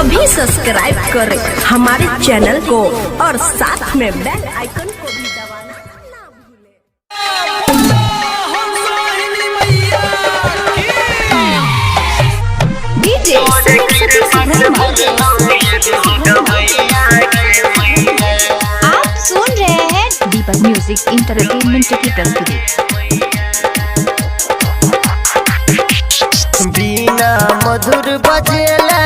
अभी सब्सक्राइब करें हमारे चैनल को और साथ में बेल आइकन को भी दबाना ना भूलें। डीजे आप सुन रहे हैं दीपक म्यूजिक इंटरटेनमेंट की प्रस्तुति। बीना मधुर बजेला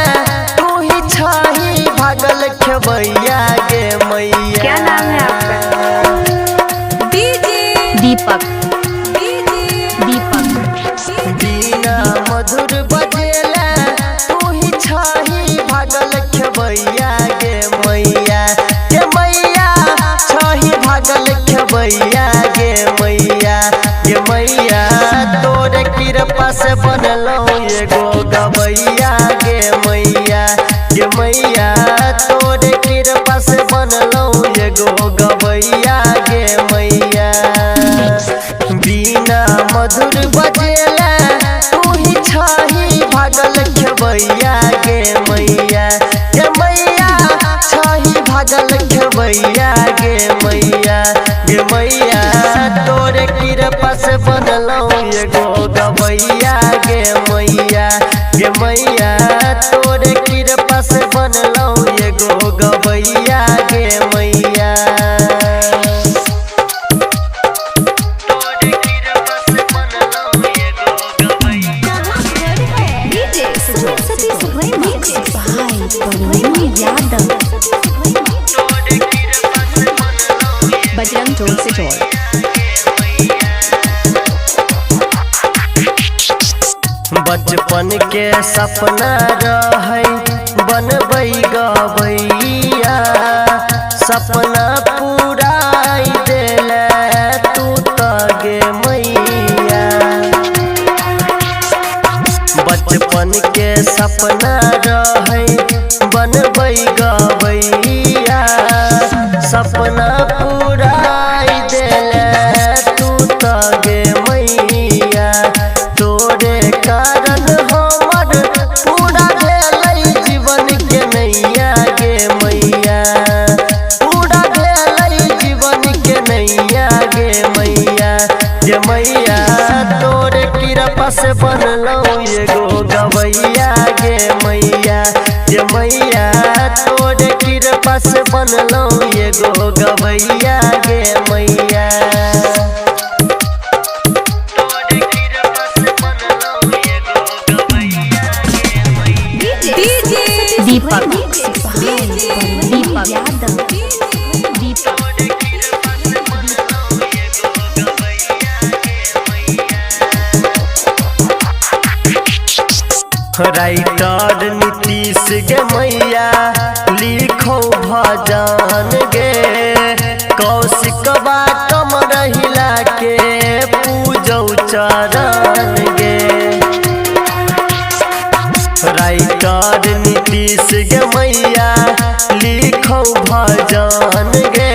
तू ही छाही भागल खेबैया गे मैया। क्या नाम है आपका? दीपक। बीना मधुर बजेला तू ही छाही भागल खेबैया गे मैया। गे मैया छाही भागल खेबैया गे मैया। गे मैया तोरे कृपा से बनलो एगो गवैया गे मैया। गे मैया तोरे कृपा से बनलो एगो गवैया गे मैया। बीना मधुर बजेला तू ही छाही भागल खेबैया गे मैया। गे मैया छाही भागल खेबैया गे मैया। गे मैया तोरे कृपा से बनलो एगो गवैया गे मैया। गे मैया तोरे कृपा से बनलो एगो गवैया गे मैया। बजरंग टोल से टोल। बचपन के सपना रहे बनबै गवैया। सपना पूराई देले तू तो गे मैया। बचपन के सपना रहे बनबै गवैया। सपना पूराई देले तू तो गे मैया। तोरे कारण हमर पूरा भेलै जीवन के नैया गे मैया। पूरा भेलै जीवन के नैया गे मैया। गे मैया तोरे कृपा से बनलो एगो गवैया गे मैया। गे मैया तोरे कृपा से बनलो एगो गवैया गे मैया। दीपक। राइटर नीतीश गे मैया लिखो भजन गे। कौशिकवा कम रहिला के पूजौ चरण गे। राइटर नीतीश गे मैया लिखो भजन गे।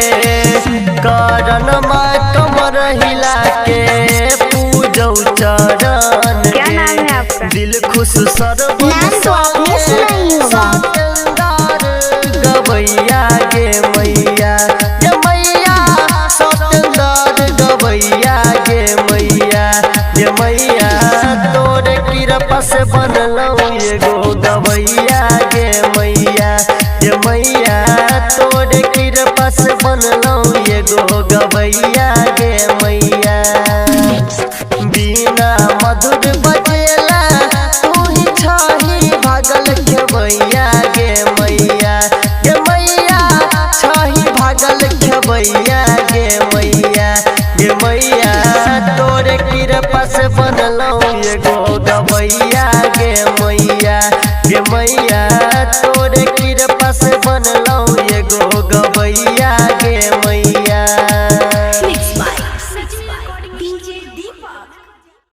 करण कम रहिला के पूजौ चरण गे। दिल खुश सरबत सतेंदार गवैया गे मैया। गे मैया सतेंदार गवैया गे मैया। गे मैया तोरे कृपा से बनलो एगो गवैया गे मैया। गे मैया तोरे कृपा से बनलो एगो गवैया गे मैया। बीना मधुर बजेला तू ही छाही भागल खेबैया गे मैया। गे मैया छाही भागल खेबैया गे मैया। गे मैया तोरे कृपा से बनलो एगो गवैया गे मैया। गे मैया तोरे कृपा से बनलो